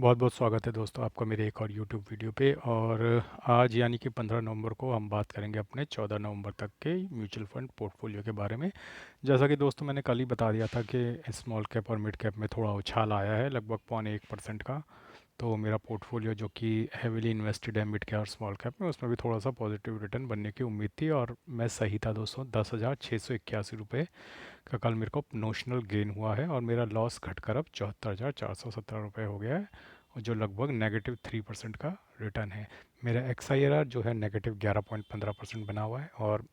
बहुत बहुत स्वागत है दोस्तों आपका मेरे एक और यूट्यूब वीडियो पे। और आज यानी कि 15 नवंबर को हम बात करेंगे अपने 14 नवंबर तक के म्यूचुअल फंड पोर्टफोलियो के बारे में। जैसा कि दोस्तों मैंने कल ही बता दिया था कि स्मॉल कैप और मिड कैप में थोड़ा उछाल आया है लगभग 0.1% का। तो मेरा पोर्टफोलियो जो कि हैविली इन्वेस्टेड है मिड कैप और स्मॉल कैप में, उसमें भी थोड़ा सा पॉजिटिव रिटर्न बनने की उम्मीद थी और मैं सही था दोस्तों। 10,681 रुपये का कल मेरे को नोशनल गेन हुआ है और मेरा लॉस घटकर अब 74,417 रुपये हो गया है, और जो लगभग -3% का रिटर्न है। मेरा XIRR जो है -11.15% बना हुआ है और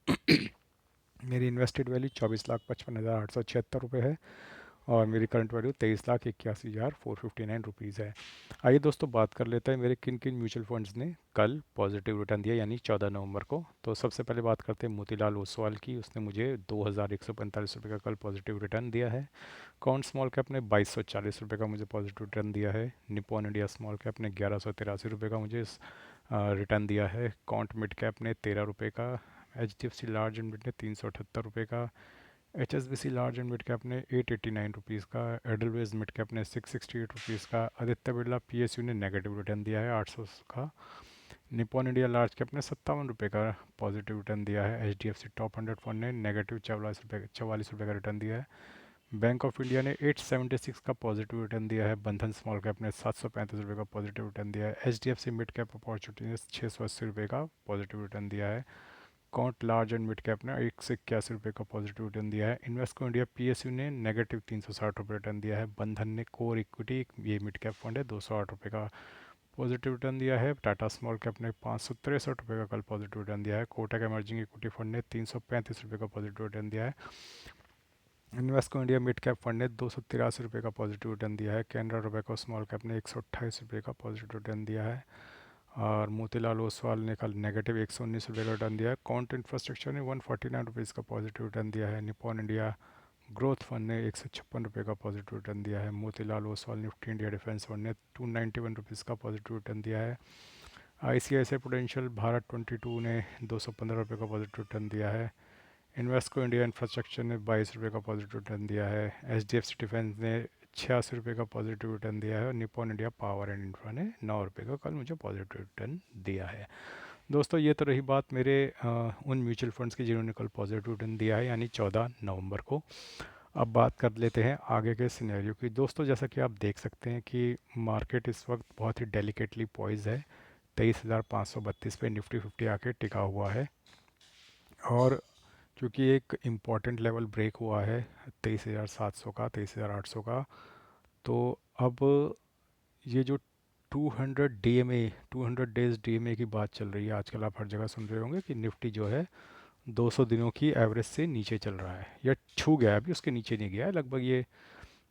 मेरी इन्वेस्टेड वैल्यू 24,55,876 रुपये है और मेरी करंट वैल्यू 23,81,459 रुपीज़ है। आइए दोस्तों बात कर लेते हैं मेरे किन किन म्यूचुअल फंड्स ने कल पॉजिटिव रिटर्न दिया यानी 14 नवंबर को। तो सबसे पहले बात करते हैं मोतीलाल ओसवाल की। उसने मुझे 2,145 रुपये का कल पॉजिटिव रिटर्न दिया है। कौन स्मॉल कैप ने 2,240 रुपये का मुझे पॉजिटिव रिटर्न दिया है। निपॉन इंडिया स्मॉल कैप ने 1,183 रुपये का मुझे रिटर्न दिया है। कॉन्ट मिड कैप ने 13 रुपये का। HDFC लार्ज एंड मिड ने 378 रुपये का। HSBC large and mid cap ने 889 रुपीज़ का। एडलवेज मिड कैप ने 668 रुपीज़ का। आदित्य बिरला PSU ने नेगेटिव रिटर्न दिया है 800 का। निपॉन इंडिया लार्ज कैप ने 57 रुपये का पॉजिटिव रिटर्न दिया है। HDFC टॉप 100 फंड ने नेगेटिव 44 रुपये का रिटर्न दिया है। बैंक ऑफ इंडिया ने 876 का पॉजिटिव रिटर्न दिया है। बंधन स्मॉल कैप ने 735 रुपये का पॉजिटिव रिटर्न दिया है। HDFC मिड कैप अपॉर्चुनिटी ने 680 रुपये का पॉजिटिव रिटर्न दिया है। Can't large and mid cap ने 181 रुपये का पॉजिटिव रिटर्न दिया है। इन्वेस्को इंडिया PSU ने -360 रुपये रिटर्न दिया है। बंधन ने कोर इक्विटी, ये मिड कैप फंड है, 208 रुपये का पॉजिटिव रिटर्न दिया है। टाटा स्मॉल कैप ने 563 रुपये का कल पॉजिटिव रिटर्न दिया है। कोटक एमर्जिंग इक्विटी फंड ने 335 रुपये का पॉजिटिव रिटर्न दिया है। Invesco India mid cap fund ने 283 रुपये का पॉजिटिव रिटर्न दिया है। कैनरा रुपये को स्मॉल कैप ने 128 रुपये का पॉजिटिव रिटर्न दिया है। और मोतीलाल ओसवाल ने कल -119 रुपये का रिटर्न दिया है। कॉन्ट इंफ्रास्ट्रक्चर ने 149 रुपीज़ का पॉजिटिव रिटर्न दिया है। निपॉन इंडिया ग्रोथ फंड ने 156 रुपये का पॉजिटिव रिटर्न दिया है। Motilal Oswal Nifty India defence fund ने 291 रुपीज़ का पॉजिटिव रिटर्न दिया है। ICICI प्रूडेंशियल भारत 22 ने 215 रुपये का पॉजिटिव रिटर्न दिया है। इन्वेस्को इंडिया इंफ्रास्ट्रक्चर ने 22 रुपये का पॉजिटिव रिटर्न दिया है। HDFC डिफेंस ने 86 रुपये का पॉजिटिव रिटर्न दिया है और Nippon India power and infra ने 9 रुपये का कल मुझे पॉजिटिव रिटर्न दिया है। दोस्तों ये तो रही बात मेरे उन म्यूचुअल फंड्स की जिन्होंने कल पॉजिटिव रिटर्न दिया है यानी 14 नवंबर को। अब बात कर लेते हैं आगे के सिनेरियो की। दोस्तों जैसा कि आप देख सकते हैं कि मार्केट इस वक्त बहुत ही डेलिकेटली पॉइज है। 23,532 पे निफ्टी 50 आके टिका हुआ है और क्योंकि एक इम्पॉर्टेंट लेवल ब्रेक हुआ है 23,700 का, 23,800 का, तो अब ये जो 200 डेज DMA की बात चल रही है आजकल, आप हर जगह सुन रहे होंगे कि निफ्टी जो है 200 दिनों की एवरेज से नीचे चल रहा है या छू गया है, अभी उसके नीचे नहीं गया है। लगभग ये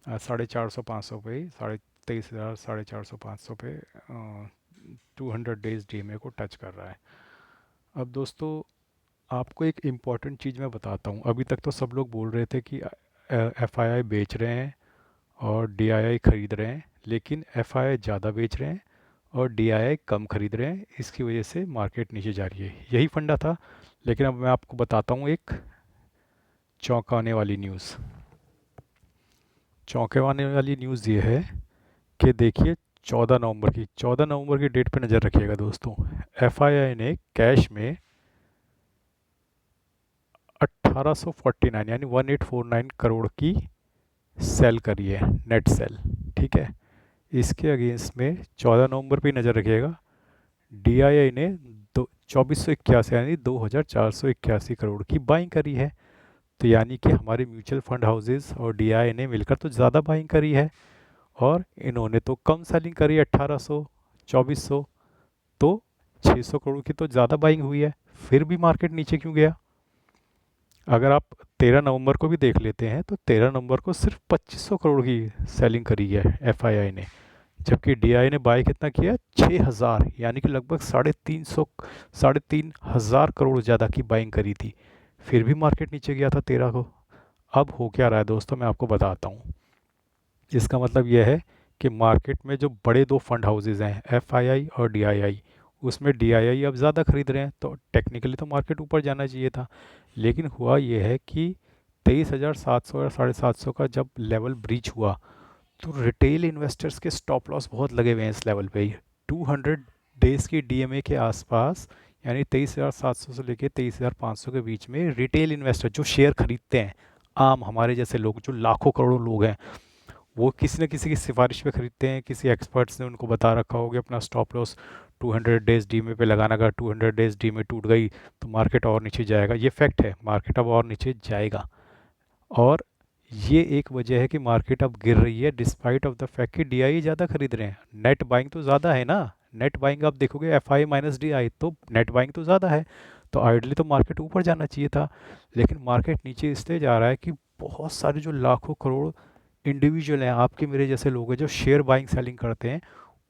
450 500 पे ही, 23,000 450 500 पे 200 डेज DMA को टच कर रहा है। अब दोस्तों आपको एक इम्पॉर्टेंट चीज़ मैं बताता हूँ। अभी तक तो सब लोग बोल रहे थे कि FII बेच रहे हैं और DII ख़रीद रहे हैं, लेकिन FII ज़्यादा बेच रहे हैं और DII कम खरीद रहे हैं, इसकी वजह से मार्केट नीचे जा रही है। यही फंडा था, लेकिन अब मैं आपको बताता हूँ एक चौंकाने वाली न्यूज़। चौंकाने वाली न्यूज़ ये है कि देखिए 14 नवंबर की डेट पे नज़र रखिएगा दोस्तों। FII ने कैश में 1849 यानी 1849 करोड़ की सेल करी है, नेट सेल। ठीक है, इसके अगेंस्ट में 14 नवंबर पे नज़र रखिएगा, DII ने 2481 यानी 2,481 करोड़ की बाइंग करी है। तो यानी कि हमारे म्यूचुअल फंड हाउसेज और DII ने मिलकर तो ज़्यादा बाइंग करी है और इन्होंने तो कम सेलिंग करी 1800 2400, तो 600 करोड़ की तो ज़्यादा बाइंग हुई है। फिर भी मार्केट नीचे क्यों गया? अगर आप 13 नवंबर को भी देख लेते हैं तो 13 नवंबर को सिर्फ 2500 करोड़ की सेलिंग करी है FII ने, जबकि DI ने बाय कितना किया? 6000 यानी कि लगभग 3,500 करोड़ ज़्यादा की बाइंग करी थी। फिर भी मार्केट नीचे गया था 13 को। अब हो क्या रहा है दोस्तों, मैं आपको बताता हूँ। इसका मतलब यह है कि मार्केट में जो बड़े दो फंड हाउसेज हैं FII और DII, उसमें DII अब ज़्यादा खरीद रहे हैं, तो टेक्निकली तो मार्केट ऊपर जाना चाहिए था। लेकिन हुआ यह है कि 23,700 या 750 का जब लेवल ब्रीच हुआ तो रिटेल इन्वेस्टर्स के स्टॉप लॉस बहुत लगे हुए हैं इस लेवल पे ही। 200 डेज की डीएमए के आसपास, यानी 23,700 से लेके 23,500 के बीच में रिटेल इन्वेस्टर जो शेयर खरीदते हैं, आम हमारे जैसे लोग जो लाखों करोड़ों लोग हैं, वो किसी न किसी की सिफारिश पे खरीदते हैं। किसी एक्सपर्ट्स ने उनको बता रखा होगा अपना स्टॉप लॉस 200 डेज डीएमए पे लगाना। अगर 200 डेज डीएमए टूट गई तो मार्केट और नीचे जाएगा, ये फैक्ट है, मार्केट अब और नीचे जाएगा। और ये एक वजह है कि मार्केट अब गिर रही है डिस्पाइट ऑफ द फैक्ट कि डीआई ज़्यादा खरीद रहे हैं। नेट बाइंग तो ज़्यादा है ना, नेट बाइंग आप देखोगे एफआई माइनस डीआई, तो नेट बाइंग तो ज़्यादा है। तो आइडली तो मार्केट ऊपर जाना चाहिए था, लेकिन मार्केट नीचे इसलिए जा रहा है कि बहुत सारे जो लाखों करोड़ इंडिविजुअल हैं, आपके मेरे जैसे लोग हैं जो शेयर बाइंग सेलिंग करते हैं,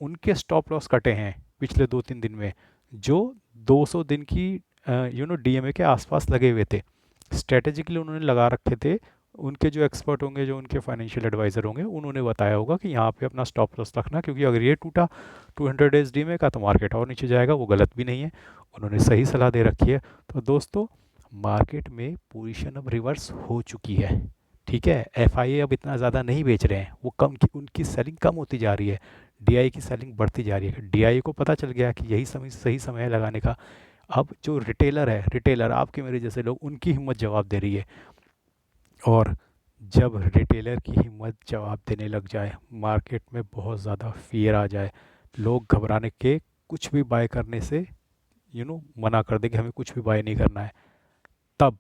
उनके स्टॉप लॉस कटे हैं पिछले 2-3 दिन में, जो 200 दिन की डीएमए के आसपास लगे हुए थे। स्ट्रेटेजिकली उन्होंने लगा रखे थे। उनके जो एक्सपर्ट होंगे, जो उनके फाइनेंशियल एडवाइज़र होंगे, उन्होंने बताया होगा कि यहाँ पे अपना स्टॉप लॉस रखना, क्योंकि अगर ये टूटा 200 डेज डीमे का तो मार्केट और नीचे जाएगा। वो गलत भी नहीं है, उन्होंने सही सलाह दे रखी है। तो दोस्तों, मार्केट में पोजीशन अब रिवर्स हो चुकी है, ठीक है। एफआईए अब इतना ज़्यादा नहीं बेच रहे हैं, वो कम की उनकी सेलिंग कम होती जा रही है, डीआई की सेलिंग बढ़ती जा रही है। डीआई को पता चल गया कि यही समय सही समय है लगाने का। अब जो रिटेलर है, रिटेलर आपके मेरे जैसे लोग, उनकी हिम्मत जवाब दे रही है। और जब रिटेलर की हिम्मत जवाब देने लग जाए, मार्केट में बहुत ज़्यादा फियर आ जाए, लोग घबराने के कुछ भी बाय करने से मना कर दें कि हमें कुछ भी बाय नहीं करना है, तब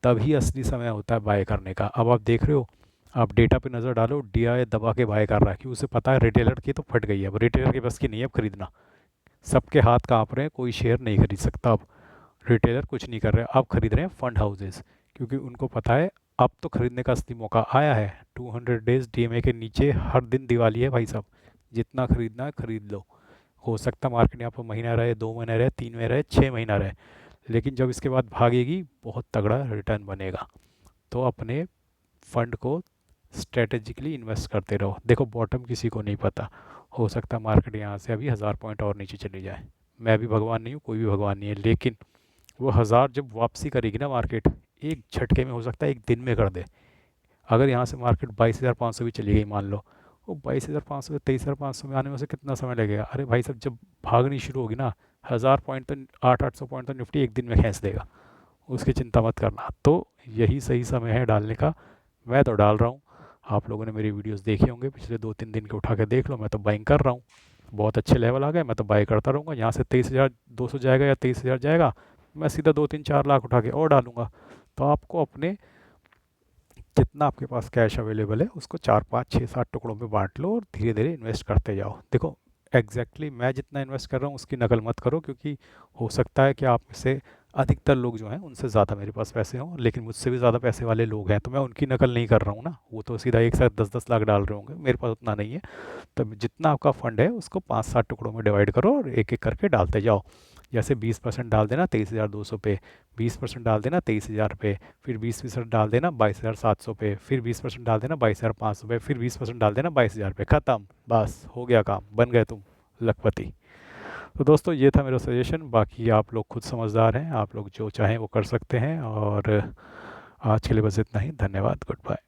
तभी असली समय होता है बाय करने का। अब आप देख रहे हो, आप डेटा पे नज़र डालो, डीआई दबा के बाय कर रहा है कि उसे पता है रिटेलर की तो फट गई है, अब रिटेलर के बस की नहीं है अब खरीदना। सबके हाथ कांप रहे हैं, कोई शेयर नहीं खरीद सकता अब। रिटेलर कुछ नहीं कर रहे, अब खरीद रहे हैं फंड हाउसेस, क्योंकि उनको पता है अब तो खरीदने का असली मौका आया है। 200 डेज डीएमए के नीचे हर दिन दिवाली है भाई साहब, जितना खरीदना है खरीद लो। हो सकता है मार्केट यहाँ पर महीना रहे, 2 महीने रहे, 3 महीने रहे, 6 महीना रहे, लेकिन जब इसके बाद भागेगी बहुत तगड़ा रिटर्न बनेगा। तो अपने फंड को स्ट्रेटेजिकली इन्वेस्ट करते रहो। देखो, बॉटम किसी को नहीं पता, हो सकता है मार्केट यहाँ से अभी 1000 पॉइंट और नीचे चली जाए। मैं भी भगवान नहीं हूँ, कोई भी भगवान नहीं है, लेकिन वो 1000 जब वापसी करेगी ना मार्केट, एक झटके में, हो सकता है एक दिन में कर दे। अगर यहाँ से मार्केट 22,500 भी चली गई मान लो, वो 22,500 से 23,500 में आने में उसे कितना समय लगेगा? अरे भाई साहब, जब भागनी शुरू होगी ना, 1000 पॉइंट तो 800-800 पॉइंट तो निफ्टी एक दिन में खींच देगा, उसकी चिंता मत करना। तो यही सही समय है डालने का। मैं तो डाल रहा हूँ, आप लोगों ने मेरी वीडियोस देखे होंगे पिछले 2-3 दिन के, उठा के देख लो, मैं तो बाइंग कर रहा हूँ। बहुत अच्छे लेवल आ गए, मैं तो बाई करता रहूँगा। यहाँ से 23,200 जाएगा या 23,000 जाएगा, मैं सीधा 2-3-4 लाख उठा के और डालूंगा। तो आपको अपने जितना आपके पास कैश अवेलेबल है उसको 4-5-6-7 टुकड़ों में बांट लो और धीरे धीरे इन्वेस्ट करते जाओ। देखो, मैं जितना इन्वेस्ट कर रहा हूँ उसकी नकल मत करो, क्योंकि हो सकता है कि आप में से अधिकतर लोग जो हैं उनसे ज़्यादा मेरे पास पैसे हों, लेकिन मुझसे भी ज़्यादा पैसे वाले लोग हैं, तो मैं उनकी नकल नहीं कर रहा हूँ ना। वो तो सीधा एक साथ 10-10 लाख डाल रहे होंगे, मेरे पास उतना नहीं है। तो जितना आपका फंड है उसको 5-7 टुकड़ों में डिवाइड करो और एक एक करके डालते जाओ। जैसे 20% डाल देना 23,200 पे, 20% डाल देना 23,000 पे, फिर 20% डाल देना 22,700 पे, फिर 20% डाल देना 22,500 पे, फिर 20% डाल देना 22,000 पे। ख़त्म, बस हो गया काम, बन गए तुम लखपति। तो दोस्तों, ये था मेरा सजेशन। बाकी आप लोग खुद समझदार हैं, आप लोग जो चाहें वो कर सकते हैं। और आज के लिए बस इतना ही। धन्यवाद, गुड बाय।